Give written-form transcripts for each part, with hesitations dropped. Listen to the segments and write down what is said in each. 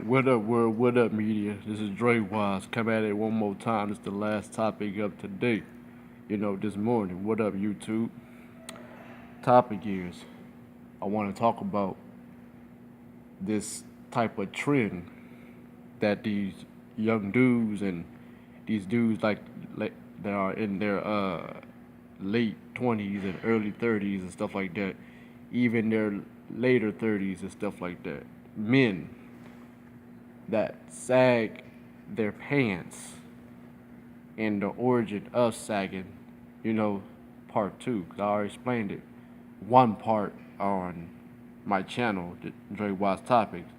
What up, world? What up, media? This is Drewize. Come at it one more time. It's the last topic of today. This morning. What up, YouTube? Topic is I want to talk about this type of trend that these young dudes and these dudes like that are in their late 20s and early 30s and stuff like that, even their later 30s and stuff like that. Men that sag their pants and the origin of sagging, you know, part two, 'cause I already explained it. One part on my channel, the Drewize Topics,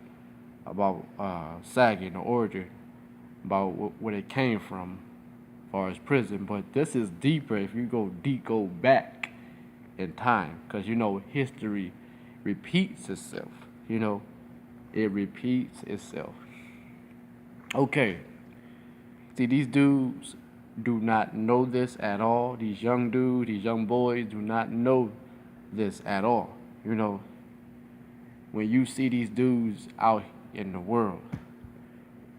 about sagging, the origin, about where it came from, as far as prison. But this is deeper if you go back in time, because history repeats itself. It repeats itself. Okay, see, these dudes do not know this at all. These young dudes, these young boys do not know this at all. When you see these dudes out in the world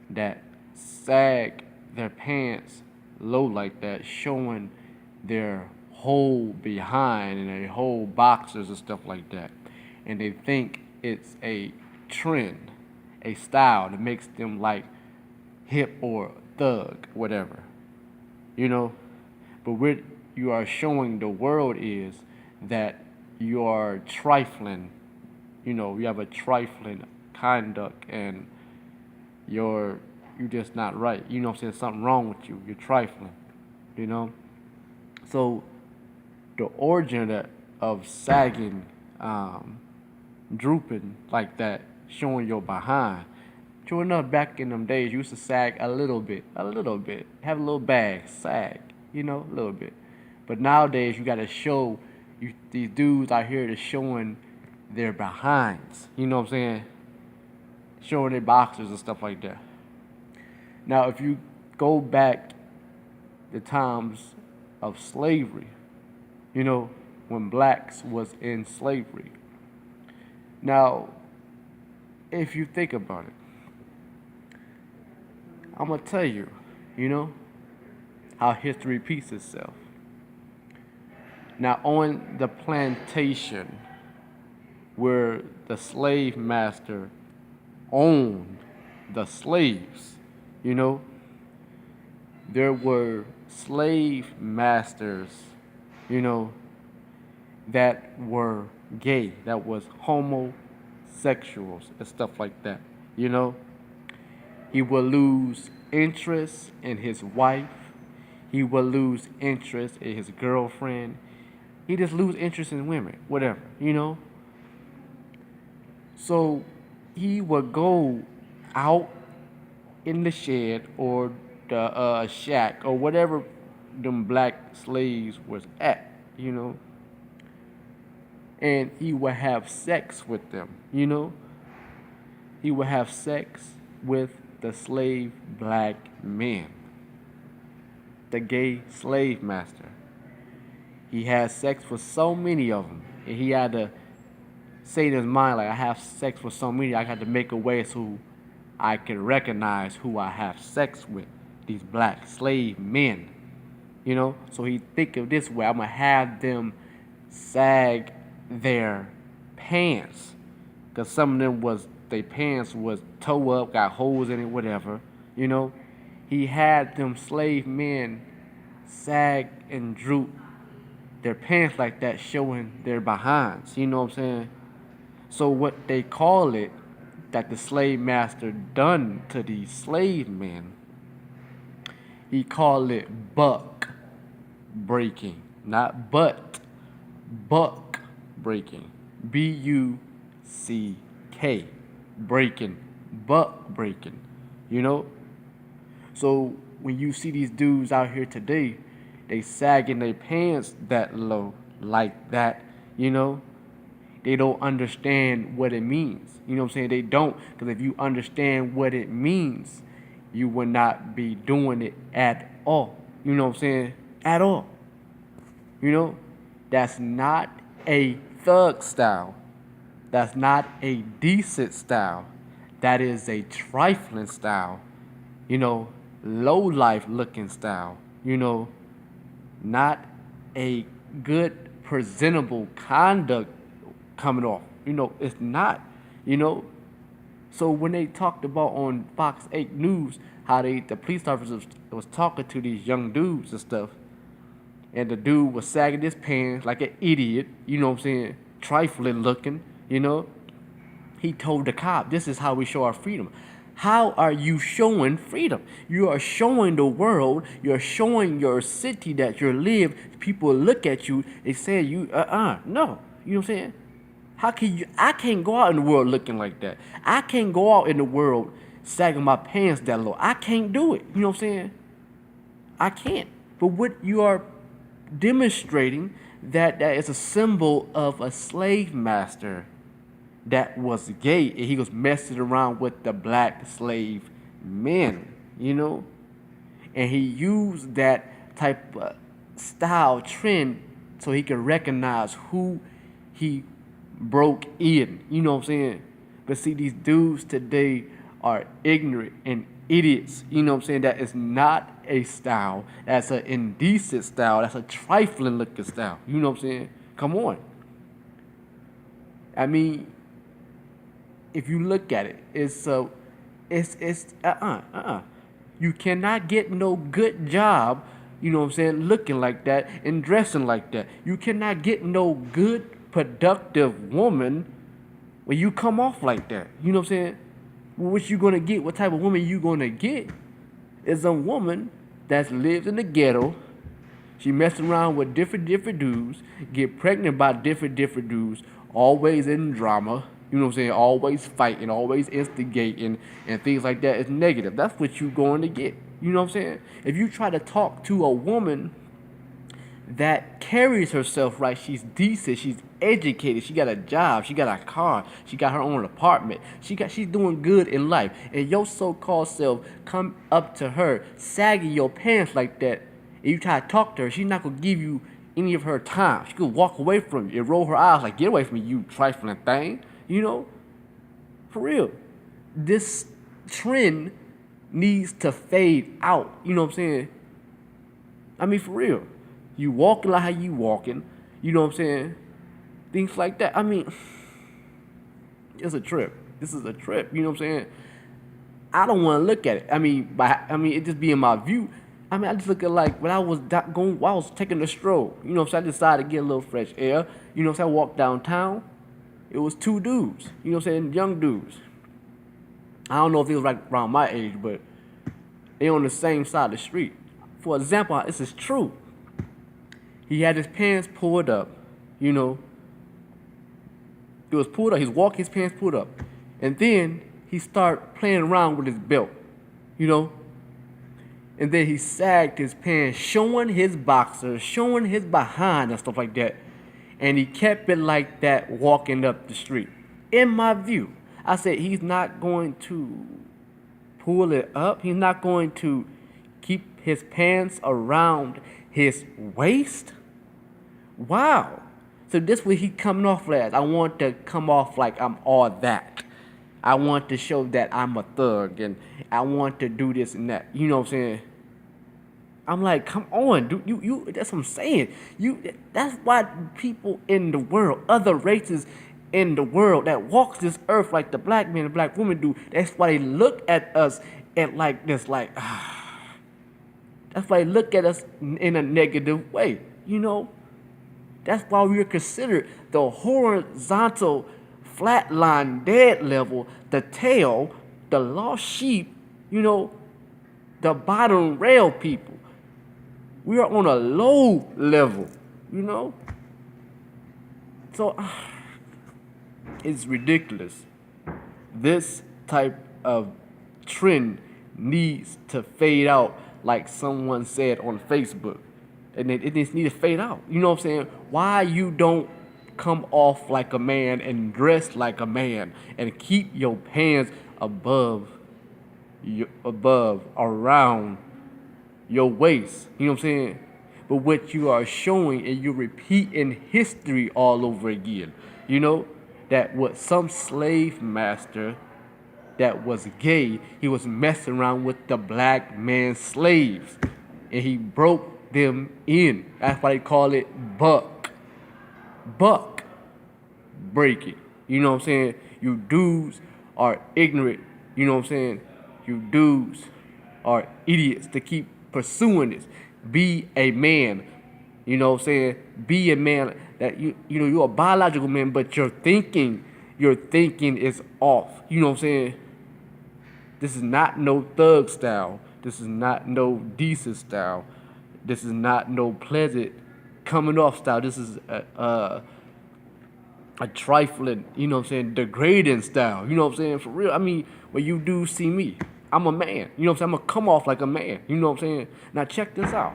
that sag their pants low like that, showing their whole behind and their whole boxers and stuff like that, and they think it's a trend, a style that makes them like hip or thug, whatever, you know. But what you are showing the world is that you are trifling. You have a trifling conduct, and you just not right. I'm saying? Something wrong with you. You're trifling. You know. So the origin of sagging, drooping like that, showing your behind. True enough, back in them days, you used to sag a little bit, have a little bag, sag, a little bit. But nowadays, you got to show these dudes out here that's showing their behinds. You know what I'm saying? Showing their boxers and stuff like that. Now, if you go back the times of slavery, when blacks was in slavery. Now, if you think about it, I'm going to tell you, how history repeats itself. Now, on the plantation where the slave master owned the slaves, there were slave masters, that were gay, that was homosexuals and stuff like that, He will lose interest in his wife. He will lose interest in his girlfriend. He just lose interest in women, whatever, So he would go out in the shed or the shack or whatever them black slaves was at, and he would have sex with them, He would have sex with the slave black men, the gay slave master. He had sex with so many of them, and he had to say in his mind, like, I have sex with so many, I got to make a way so I can recognize who I have sex with, these black slave men, So he think of this way, I'm going to have them sag their pants, because some of them their pants was toe up, got holes in it, whatever, He had them slave men sag and droop their pants like that, showing their behinds, you know what I'm saying? So what they call it, that the slave master done to these slave men, he called it buck breaking, not butt, buck breaking, BUCK, breaking, buck breaking, So when you see these dudes out here today, they sagging their pants that low like that, They don't understand what it means. You know what I'm saying? They don't, because if you understand what it means, you will not be doing it at all. You know what I'm saying? At all. That's not a thug style. That's not a decent style. that is a trifling style, you know, low life looking style, you know, not a good presentable conduct coming off. You know, it's not, you know. So when they talked about on Fox 8 News how the police officers was talking to these young dudes and stuff, and the dude was sagging his pants like an idiot, you know what I'm saying, trifling looking, you know. He told the cop, "This is how we show our freedom." How are you showing freedom? You are showing the world, you're showing your city that you live. People look at you, they say you, no. You know what I'm saying? How can you? I can't go out in the world looking like that. I can't go out in the world sagging my pants that low. I can't do it. You know what I'm saying? I can't. But what you are demonstrating that is a symbol of a slave master that was gay and he was messing around with the black slave men, you know? And he used that type of style trend so he could recognize who he broke in, you know what I'm saying? But see, these dudes today are ignorant and idiots, you know what I'm saying? That is not a style. That's an indecent style. That's a trifling looking style, you know what I'm saying? Come on. I mean, if you look at it, you cannot get no good job, you know what I'm saying, looking like that and dressing like that. You cannot get no good, productive woman when you come off like that. You know what I'm saying? What you gonna get? What type of woman you gonna get? Is a woman that lives in the ghetto. She messing around with different dudes, get pregnant by different dudes, always in drama. You know what I'm saying? Always fighting, always instigating, and things like that is negative. That's what you're going to get. You know what I'm saying? If you try to talk to a woman that carries herself right, she's decent, she's educated, she got a job, she got a car, she got her own apartment, she's doing good in life, and your so-called self come up to her, sagging your pants like that, and you try to talk to her, she's not gonna give you any of her time. She could walk away from you and roll her eyes like, "Get away from me, you trifling thing." You know, for real, this trend needs to fade out. You know what I'm saying? I mean, for real, you walking like how you walking. You know what I'm saying? Things like that. I mean, it's a trip. This is a trip. You know what I'm saying? I don't want to look at it. I mean, it just being my view. I mean, I just look at like when I was while I was taking a stroll. You know what I'm saying? I decided to get a little fresh air. You know what I'm saying? I walked downtown. It was two dudes, you know what I'm saying, young dudes. I don't know if they was like around my age, but they on the same side of the street. For example, this is true. He had his pants pulled up, you know. It was pulled up, he's walking, his pants pulled up. And then he started playing around with his belt, you know. And then he sagged his pants, showing his boxers, showing his behind and stuff like that. And he kept it like that walking up the street. In my view, I said he's not going to pull it up. He's not going to keep his pants around his waist. Wow. So this way he coming off as. I want to come off like I'm all that. I want to show that I'm a thug and I want to do this and that. You know what I'm saying? I'm like, come on, dude, you that's what I'm saying. That's why people in the world, other races in the world that walks this earth like the black man and black woman do, that's why they look at us at like this, like, that's why they look at us in a negative way, you know? That's why we are considered the horizontal flatline dead level, the tail, the lost sheep, you know, the bottom rail people. We are on a low level, you know? So, it's ridiculous. This type of trend needs to fade out, like someone said on Facebook. And it needs to fade out. You know what I'm saying? Why you don't come off like a man and dress like a man and keep your pants above, around your waist, you know what I'm saying? But what you are showing and you're repeating history all over again, you know, that what some slave master that was gay. He was messing around with the black man's slaves, and he broke them in. That's why they call it buck breaking. You know what I'm saying? You dudes are ignorant. You know what I'm saying? You dudes are idiots to keep pursuing this. Be a man. You know what I'm saying? Be a man that you know you're a biological man, but your thinking is off. You know what I'm saying? This is not no thug style. This is not no decent style. This is not no pleasant coming off style. This is a trifling, you know what I'm saying, degrading style. You know what I'm saying? For real. I mean, when you do see me, I'm a man. You know what I'm saying? I'm going to come off like a man. You know what I'm saying? Now check this out.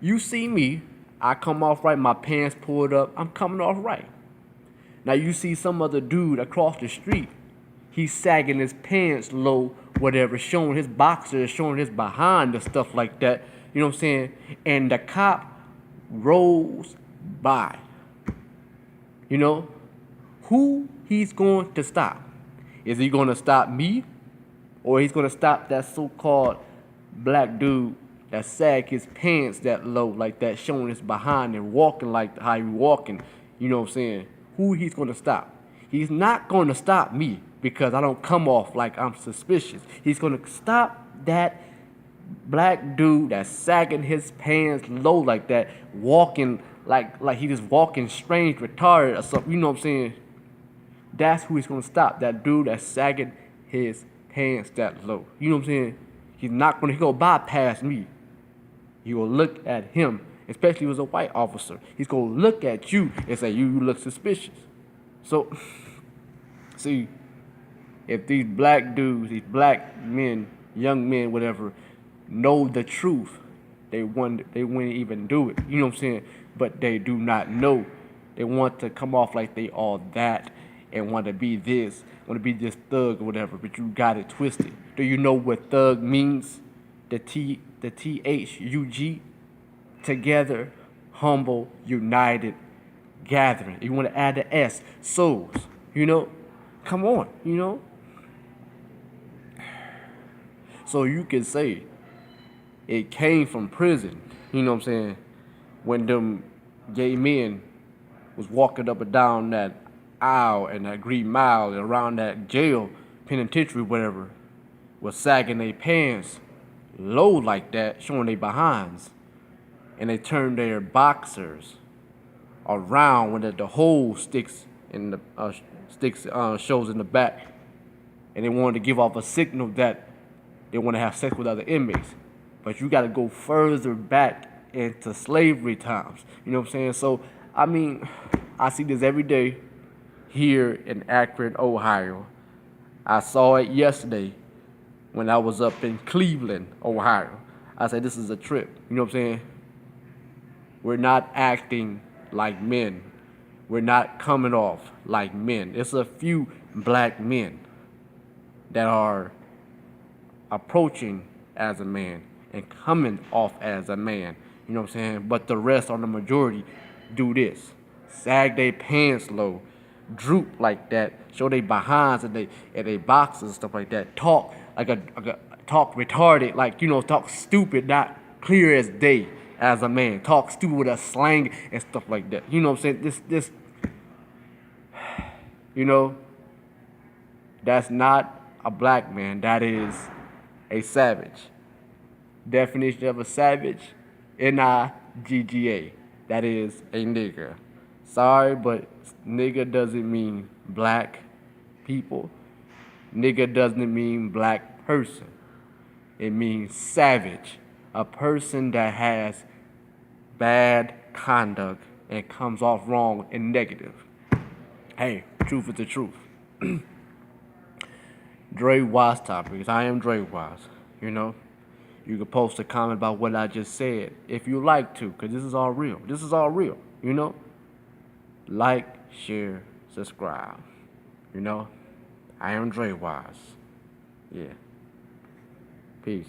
You see me, I come off right, my pants pulled up, I'm coming off right. Now you see some other dude across the street, he's sagging his pants low, whatever, showing his boxers, showing his behind and stuff like that. You know what I'm saying? And the cop rolls by. You know, who he's going to stop? Is he going to stop me? Or he's going to stop that so-called black dude that sag his pants that low like that, showing his behind and walking like how he walking? You know what I'm saying? Who he's going to stop? He's not going to stop me because I don't come off like I'm suspicious. He's going to stop that black dude that's sagging his pants low like that, walking like he just walking strange, retarded or something. You know what I'm saying? That's who he's gonna stop. That dude that's sagging his pants that low. You know what I'm saying? He's gonna bypass me. He will look at him, especially if he was a white officer. He's gonna look at you and say, you look suspicious. So, see, if these black dudes, these black men, young men, whatever, know the truth, they wouldn't even do it. You know what I'm saying? But they do not know. They want to come off like they all that and want to be this, want to be this thug or whatever, but you got it twisted. Do you know what thug means? The THUG, together, humble, united, gathering. You want to add the S, souls, you know? Come on, you know? So you can say it came from prison, you know what I'm saying? When them gay men was walking up and down that aisle and that Green Mile and around that jail, penitentiary, whatever, was sagging their pants low like that, showing their behinds. And they turned their boxers around when the hole sticks in the shows in the back. And they wanted to give off a signal that they want to have sex with other inmates. But you got to go further back into slavery times. You know what I'm saying? So, I mean, I see this every day here in Akron, Ohio. I saw it yesterday when I was up in Cleveland, Ohio. I said, this is a trip. You know what I'm saying? We're not acting like men. We're not coming off like men. It's a few black men that are approaching as a man and coming off as a man. You know what I'm saying? But the rest, or the majority, do this. Sag their pants low, droop like that, show their behinds and they boxes and stuff like that. Talk talk retarded, like, you know, talk stupid, not clear as day as a man. Talk stupid with a slang and stuff like that. You know what I'm saying? This you know, that's not a black man. That is a savage. Definition of a savage, Nigga. That is a nigger. Sorry, but nigger doesn't mean black people. Nigger doesn't mean black person. It means savage. A person that has bad conduct and comes off wrong and negative. Hey, truth is the truth. Drewize Topics. I am Drewize. You know, you can post a comment about what I just said if you like to, because this is all real. This is all real, you know? Like, share, subscribe. You know? I am Drewize. Yeah. Peace.